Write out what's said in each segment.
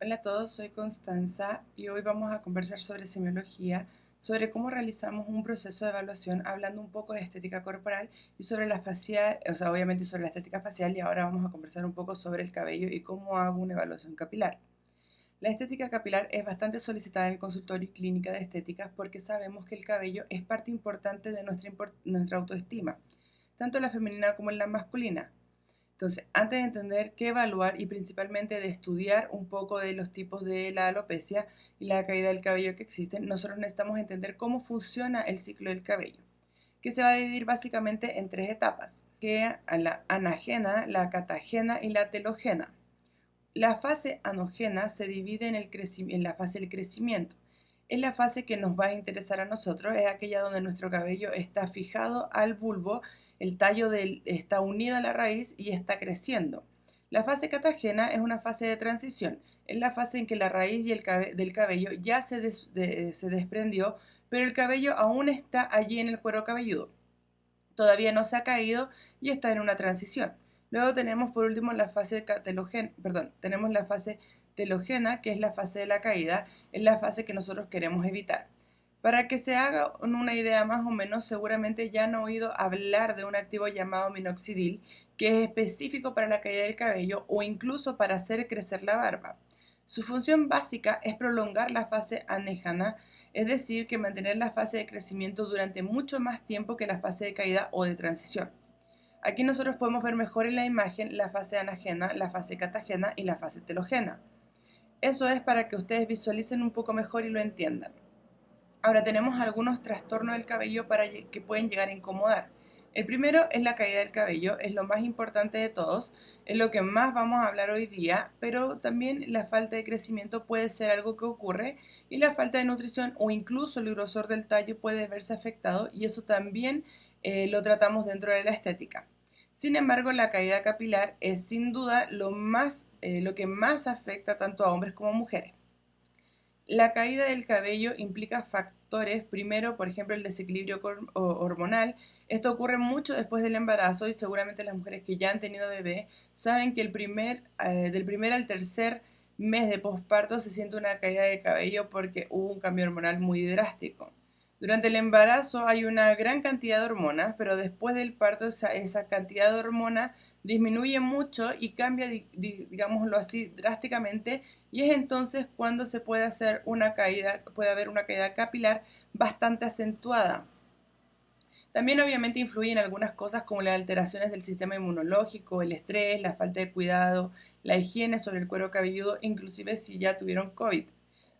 Hola a todos, soy Constanza y hoy vamos a conversar sobre semiología, sobre cómo realizamos un proceso de evaluación, hablando un poco de estética corporal y sobre la facial, o sea, obviamente sobre la estética facial, y ahora vamos a conversar un poco sobre el cabello y cómo hago una evaluación capilar. La estética capilar es bastante solicitada en el consultorio y clínica de estéticas porque sabemos que el cabello es parte importante de nuestra autoestima, tanto la femenina como la masculina. Entonces, antes de entender qué evaluar y principalmente de estudiar un poco de los tipos de la alopecia y la caída del cabello que existen, nosotros necesitamos entender cómo funciona el ciclo del cabello, que se va a dividir básicamente en tres etapas, que es la anagena, la catagena y la telogena. La fase anogena se divide en la fase del crecimiento. Es la fase que nos va a interesar a nosotros, es aquella donde nuestro cabello está fijado al bulbo, el tallo está unido a la raíz y está creciendo. La fase catagena es una fase de transición, es la fase en que la raíz del cabello ya se desprendió, pero el cabello aún está allí en el cuero cabelludo. Todavía no se ha caído y está en una transición. Luego tenemos por último tenemos la fase telógena, que es la fase de la caída, es la fase que nosotros queremos evitar. Para que se haga una idea más o menos, seguramente ya han oído hablar de un activo llamado minoxidil, que es específico para la caída del cabello o incluso para hacer crecer la barba. Su función básica es prolongar la fase anéjana, es decir, que mantener la fase de crecimiento durante mucho más tiempo que la fase de caída o de transición. Aquí nosotros podemos ver mejor en la imagen la fase anagena, la fase catagena y la fase telogena. Eso es para que ustedes visualicen un poco mejor y lo entiendan. Ahora tenemos algunos trastornos del cabello que pueden llegar a incomodar. El primero es la caída del cabello, es lo más importante de todos, es lo que más vamos a hablar hoy día, pero también la falta de crecimiento puede ser algo que ocurre y la falta de nutrición o incluso el grosor del tallo puede verse afectado y eso también lo tratamos dentro de la estética. Sin embargo, la caída capilar es sin duda lo que más afecta tanto a hombres como a mujeres. La caída del cabello implica factores, primero, por ejemplo, el desequilibrio hormonal. Esto ocurre mucho después del embarazo y seguramente las mujeres que ya han tenido bebé saben que del primer al tercer mes de posparto se siente una caída de cabello porque hubo un cambio hormonal muy drástico. Durante el embarazo hay una gran cantidad de hormonas, pero después del parto esa cantidad de hormonas disminuye mucho y cambia, digámoslo así, drásticamente y es entonces cuando se puede hacer una caída, puede haber una caída capilar bastante acentuada. También obviamente influyen algunas cosas como las alteraciones del sistema inmunológico, el estrés, la falta de cuidado, la higiene sobre el cuero cabelludo, inclusive si ya tuvieron COVID.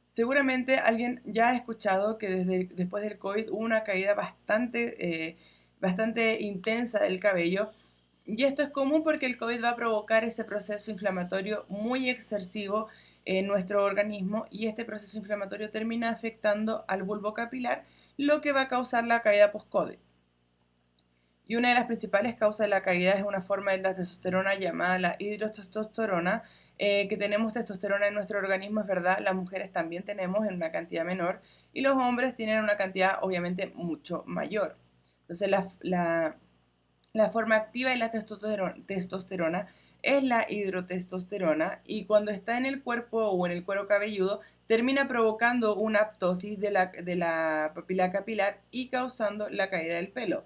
Seguramente alguien ya ha escuchado que después del COVID hubo una caída bastante intensa del cabello y esto es común porque el COVID va a provocar ese proceso inflamatorio muy excesivo en nuestro organismo y este proceso inflamatorio termina afectando al bulbo capilar, lo que va a causar la caída post-COVID. Y una de las principales causas de la caída es una forma de la testosterona llamada la hidrotestosterona, que tenemos testosterona en nuestro organismo, es verdad, las mujeres también tenemos en una cantidad menor y los hombres tienen una cantidad obviamente mucho mayor. Entonces la forma activa de la testosterona es la hidrotestosterona y cuando está en el cuerpo o en el cuero cabelludo termina provocando una aptosis de la papila capilar y causando la caída del pelo.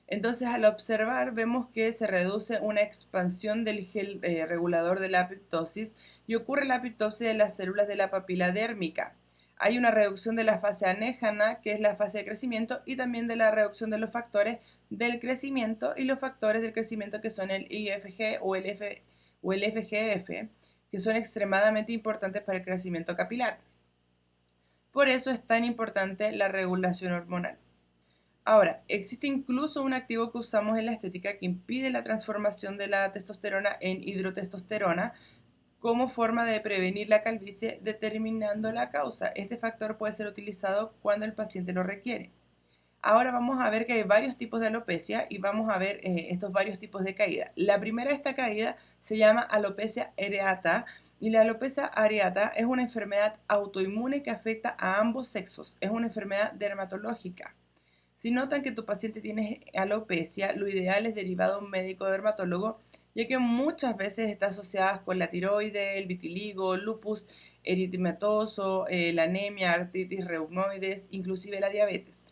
Entonces, al observar, vemos que se reduce una expansión del gel regulador de la apoptosis y ocurre la apoptosis de las células de la papila dérmica. Hay una reducción de la fase anéjana, que es la fase de crecimiento, y también de la reducción de los factores del crecimiento y los factores del crecimiento que son el IFG o el FGF, que son extremadamente importantes para el crecimiento capilar. Por eso es tan importante la regulación hormonal. Ahora, existe incluso un activo que usamos en la estética que impide la transformación de la testosterona en hidrotestosterona como forma de prevenir la calvicie determinando la causa. Este factor puede ser utilizado cuando el paciente lo requiere. Ahora vamos a ver que hay varios tipos de alopecia y vamos a ver estos varios tipos de caída. La primera de esta caída se llama alopecia areata y la alopecia areata es una enfermedad autoinmune que afecta a ambos sexos. Es una enfermedad dermatológica. Si notan que tu paciente tiene alopecia, lo ideal es derivar a un médico dermatólogo ya que muchas veces está asociada con la tiroides, el vitiligo, lupus eritematoso, la anemia, artritis reumatoides, inclusive la diabetes.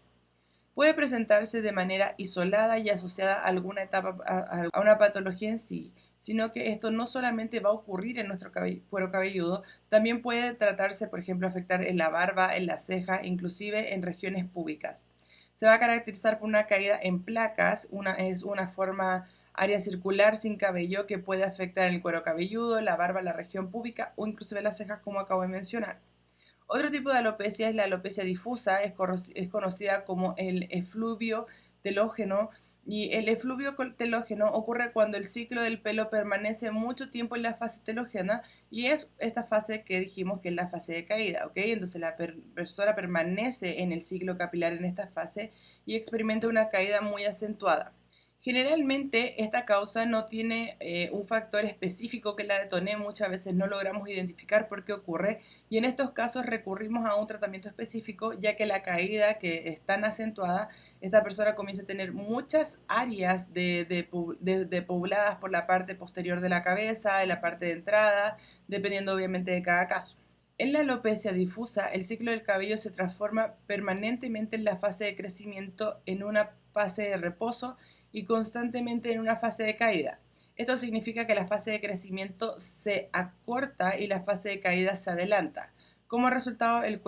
Puede presentarse de manera isolada y asociada a alguna etapa, a una patología en sí, sino que esto no solamente va a ocurrir en nuestro cuero cabelludo, también puede tratarse, por ejemplo, afectar en la barba, en la ceja, inclusive en regiones púbicas. Se va a caracterizar por una caída en placas, es una forma área circular sin cabello que puede afectar el cuero cabelludo, la barba, la región púbica o inclusive las cejas, como acabo de mencionar. Otro tipo de alopecia es la alopecia difusa, es conocida como el efluvio telógeno, y el efluvio telógeno ocurre cuando el ciclo del pelo permanece mucho tiempo en la fase telógena, y es esta fase que dijimos que es la fase de caída, ¿ok? Entonces la persona permanece en el ciclo capilar en esta fase y experimenta una caída muy acentuada. Generalmente esta causa no tiene un factor específico que la detone, muchas veces no logramos identificar por qué ocurre, y en estos casos recurrimos a un tratamiento específico, ya que la caída que es tan acentuada, esta persona comienza a tener muchas áreas de pobladas por la parte posterior de la cabeza, en la parte de entrada, dependiendo obviamente de cada caso. En la alopecia difusa, el ciclo del cabello se transforma permanentemente en la fase de crecimiento en una fase de reposo y constantemente en una fase de caída. Esto significa que la fase de crecimiento se acorta y la fase de caída se adelanta. Como resultado, el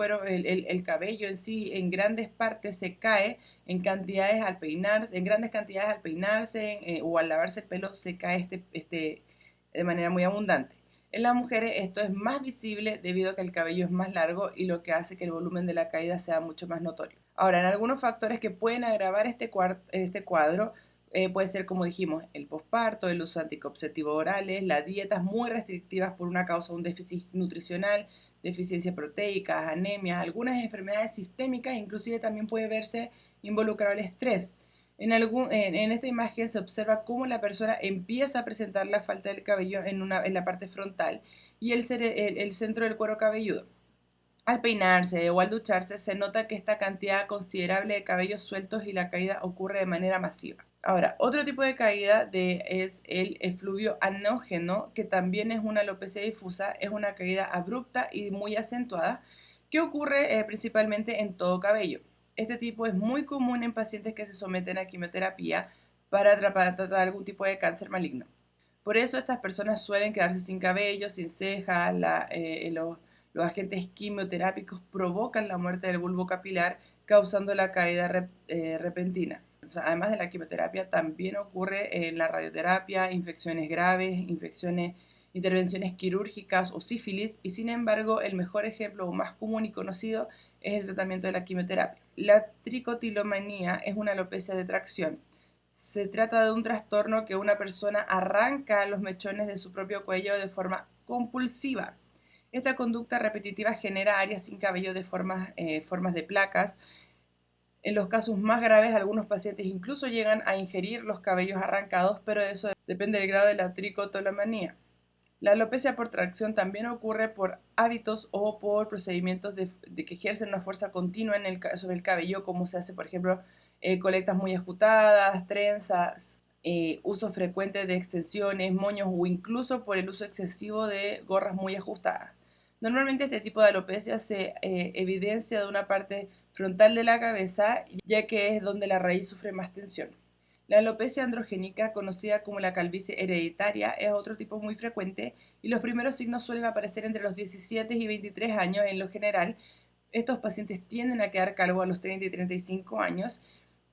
cabello en sí en grandes partes se cae en cantidades al peinarse, en grandes cantidades al peinarse o al lavarse el pelo se cae de manera muy abundante. En las mujeres esto es más visible debido a que el cabello es más largo y lo que hace que el volumen de la caída sea mucho más notorio. Ahora, en algunos factores que pueden agravar este cuadro, puede ser, como dijimos, el posparto, el uso de anticonceptivos orales, las dietas muy restrictivas por una causa de un déficit nutricional, deficiencias proteicas, anemias, algunas enfermedades sistémicas, inclusive también puede verse involucrado el estrés. En esta imagen se observa cómo la persona empieza a presentar la falta del cabello en la parte frontal y el centro del cuero cabelludo. Al peinarse o al ducharse se nota que esta cantidad considerable de cabellos sueltos y la caída ocurre de manera masiva. Ahora, otro tipo de caída es el efluvio anógeno, que también es una alopecia difusa, es una caída abrupta y muy acentuada que ocurre principalmente en todo cabello. Este tipo es muy común en pacientes que se someten a quimioterapia para tratar algún tipo de cáncer maligno. Por eso estas personas suelen quedarse sin cabello, sin cejas, los agentes quimioterápicos provocan la muerte del bulbo capilar, causando la caída repentina. O sea, además de la quimioterapia, también ocurre en la radioterapia, infecciones graves, intervenciones quirúrgicas o sífilis, y sin embargo, el mejor ejemplo o más común y conocido es el tratamiento de la quimioterapia. La tricotilomanía es una alopecia de tracción. Se trata de un trastorno que una persona arranca los mechones de su propio cuello de forma compulsiva. Esta conducta repetitiva genera áreas sin cabello de formas de placas. En los casos más graves, algunos pacientes incluso llegan a ingerir los cabellos arrancados, pero eso depende del grado de la tricotilomanía. La alopecia por tracción también ocurre por hábitos o por procedimientos de que ejercen una fuerza continua sobre el cabello, como se hace, por ejemplo, colectas muy escutadas, trenzas, uso frecuente de extensiones, moños o incluso por el uso excesivo de gorras muy ajustadas. Normalmente este tipo de alopecia se evidencia de una parte frontal de la cabeza, ya que es donde la raíz sufre más tensión. La alopecia androgénica, conocida como la calvicie hereditaria, es otro tipo muy frecuente y los primeros signos suelen aparecer entre los 17 y 23 años en lo general. Estos pacientes tienden a quedar calvos a los 30 y 35 años,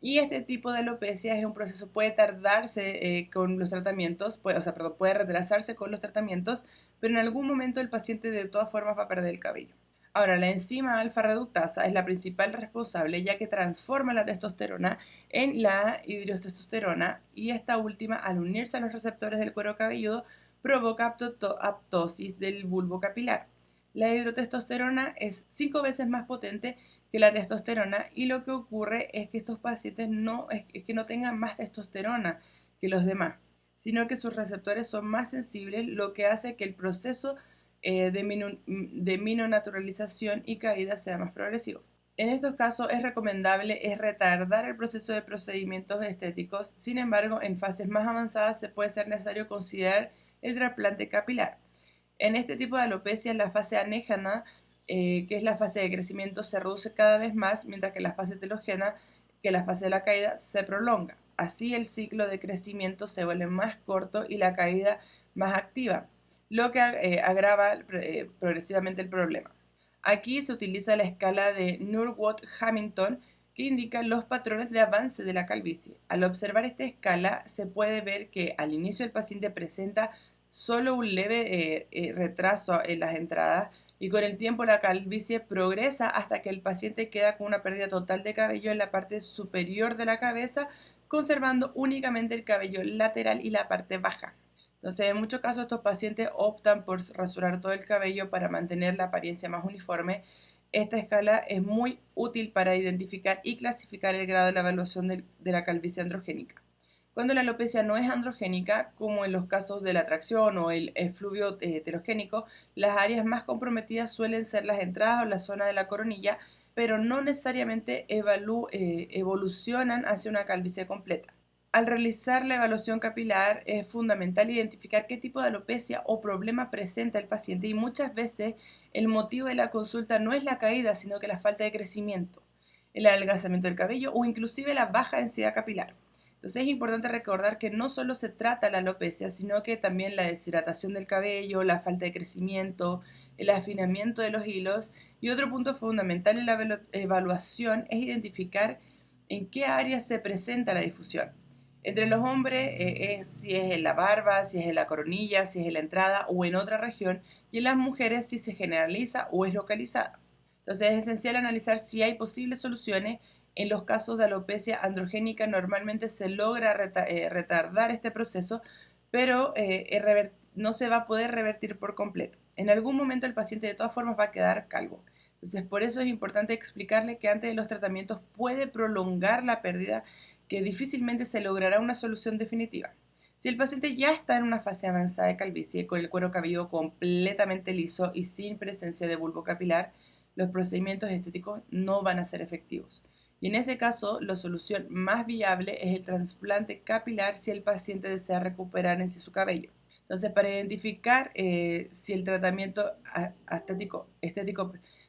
y este tipo de alopecia es un proceso, puede tardarse con los tratamientos, puede retrasarse con los tratamientos, pero en algún momento el paciente de todas formas va a perder el cabello. Ahora, la enzima alfa-reductasa es la principal responsable, ya que transforma la testosterona en la hidrotestosterona, y esta última, al unirse a los receptores del cuero cabelludo, provoca aptosis del bulbo capilar. La hidrotestosterona es 5 veces más potente que la testosterona, y lo que ocurre es que estos pacientes es que no tengan más testosterona que los demás, sino que sus receptores son más sensibles, lo que hace que el proceso de minonaturalización y caída sea más progresivo. En estos casos es recomendable retardar el proceso de procedimientos estéticos. Sin embargo, en fases más avanzadas se puede ser necesario considerar el trasplante capilar. En este tipo de alopecia, la fase anéjana, que es la fase de crecimiento, se reduce cada vez más, mientras que la fase telógena, que es la fase de la caída, se prolonga. Así el ciclo de crecimiento se vuelve más corto y la caída más activa, lo que agrava progresivamente el problema. Aquí se utiliza la escala de Norwood-Hamilton, que indica los patrones de avance de la calvicie. Al observar esta escala, se puede ver que al inicio el paciente presenta solo un leve retraso en las entradas y con el tiempo la calvicie progresa hasta que el paciente queda con una pérdida total de cabello en la parte superior de la cabeza, conservando únicamente el cabello lateral y la parte baja. Entonces, en muchos casos estos pacientes optan por rasurar todo el cabello para mantener la apariencia más uniforme. Esta escala es muy útil para identificar y clasificar el grado de la evaluación de la calvicie androgénica. Cuando la alopecia no es androgénica, como en los casos de la tracción o el efluvio heterogénico, las áreas más comprometidas suelen ser las entradas o la zona de la coronilla, pero no necesariamente evolucionan hacia una calvicie completa. Al realizar la evaluación capilar es fundamental identificar qué tipo de alopecia o problema presenta el paciente y muchas veces el motivo de la consulta no es la caída, sino que la falta de crecimiento, el adelgazamiento del cabello o inclusive la baja densidad capilar. Entonces es importante recordar que no solo se trata la alopecia, sino que también la deshidratación del cabello, la falta de crecimiento, el afinamiento de los hilos. Y otro punto fundamental en la evaluación es identificar en qué área se presenta la difusión. Entre los hombres es si es en la barba, si es en la coronilla, si es en la entrada o en otra región, y en las mujeres si se generaliza o es localizada. Entonces es esencial analizar si hay posibles soluciones. En los casos de alopecia androgénica normalmente se logra retardar este proceso, pero no se va a poder revertir por completo. En algún momento el paciente de todas formas va a quedar calvo. Entonces por eso es importante explicarle que antes de los tratamientos puede prolongar la pérdida, que difícilmente se logrará una solución definitiva. Si el paciente ya está en una fase avanzada de calvicie, con el cuero cabelludo completamente liso y sin presencia de bulbo capilar, los procedimientos estéticos no van a ser efectivos. Y en ese caso, la solución más viable es el trasplante capilar si el paciente desea recuperar en sí su cabello. Entonces, para identificar si el tratamiento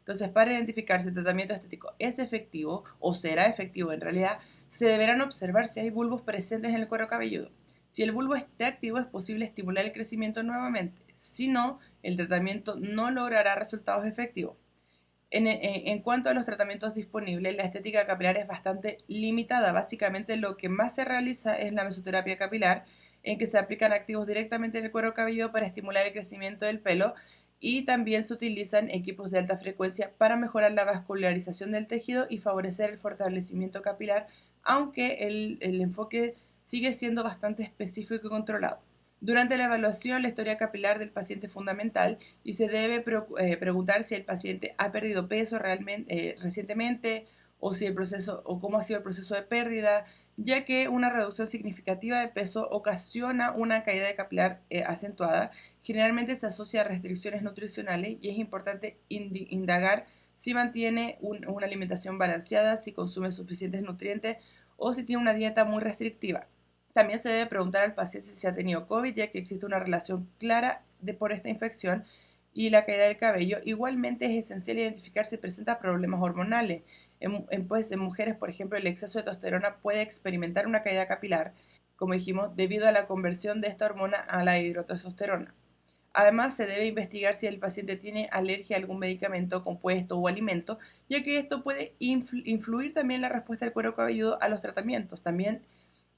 entonces, para identificar si el tratamiento estético es efectivo o será efectivo en realidad, se deberán observar si hay bulbos presentes en el cuero cabelludo. Si el bulbo está activo, es posible estimular el crecimiento nuevamente. Si no, el tratamiento no logrará resultados efectivos. En cuanto a los tratamientos disponibles, la estética capilar es bastante limitada. Básicamente lo que más se realiza es la mesoterapia capilar, en que se aplican activos directamente en el cuero cabelludo para estimular el crecimiento del pelo, y también se utilizan equipos de alta frecuencia para mejorar la vascularización del tejido y favorecer el fortalecimiento capilar, aunque el enfoque sigue siendo bastante específico y controlado. Durante la evaluación, la historia capilar del paciente es fundamental y se debe preguntar si el paciente ha perdido peso recientemente, o si el proceso o cómo ha sido el proceso de pérdida, ya que una reducción significativa de peso ocasiona una caída de capilar acentuada. Generalmente se asocia a restricciones nutricionales y es importante indagar si mantiene una alimentación balanceada, si consume suficientes nutrientes o si tiene una dieta muy restrictiva. También se debe preguntar al paciente si ha tenido COVID, ya que existe una relación clara por esta infección y la caída del cabello. Igualmente es esencial identificar si presenta problemas hormonales. En mujeres, por ejemplo, el exceso de testosterona puede experimentar una caída capilar, como dijimos, debido a la conversión de esta hormona a la hidrotestosterona. Además, se debe investigar si el paciente tiene alergia a algún medicamento, compuesto o alimento, ya que esto puede influir también en la respuesta del cuero cabelludo a los tratamientos. También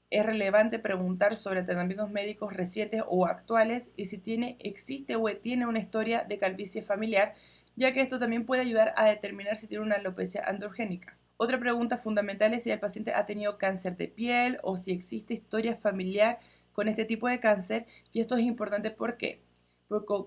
es relevante preguntar sobre tratamientos médicos recientes o actuales y si existe o tiene una historia de calvicie familiar, ya que esto también puede ayudar a determinar si tiene una alopecia androgénica. Otra pregunta fundamental es si el paciente ha tenido cáncer de piel o si existe historia familiar con este tipo de cáncer, y esto es importante porque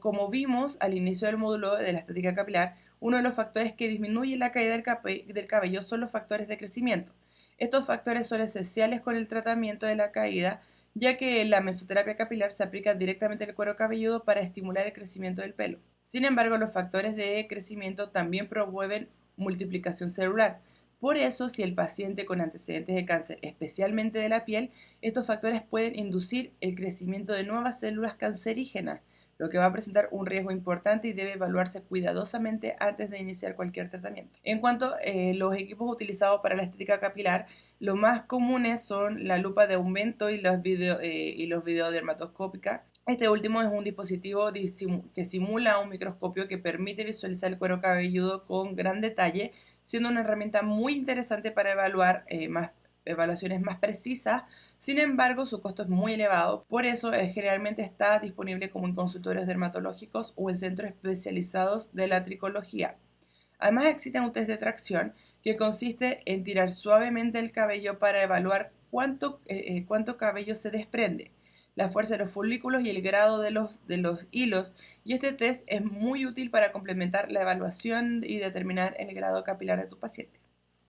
como vimos al inicio del módulo de la estética capilar, uno de los factores que disminuye la caída del cabello son los factores de crecimiento. Estos factores son esenciales con el tratamiento de la caída, ya que la mesoterapia capilar se aplica directamente al cuero cabelludo para estimular el crecimiento del pelo. Sin embargo, los factores de crecimiento también promueven multiplicación celular. Por eso, si el paciente con antecedentes de cáncer, especialmente de la piel, estos factores pueden inducir el crecimiento de nuevas células cancerígenas, lo que va a presentar un riesgo importante y debe evaluarse cuidadosamente antes de iniciar cualquier tratamiento. En cuanto a los equipos utilizados para la estética capilar, los más comunes son la lupa de aumento y los videodermatoscópica. Este último es un dispositivo que simula un microscopio que permite visualizar el cuero cabelludo con gran detalle, siendo una herramienta muy interesante para evaluar evaluaciones más precisas. Sin embargo, su costo es muy elevado, por eso generalmente está disponible como en consultorios dermatológicos o en centros especializados de la tricología. Además, existe un test de tracción que consiste en tirar suavemente el cabello para evaluar cuánto cabello se desprende, la fuerza de los folículos y el grado de los hilos, y este test es muy útil para complementar la evaluación y determinar el grado capilar de tu paciente.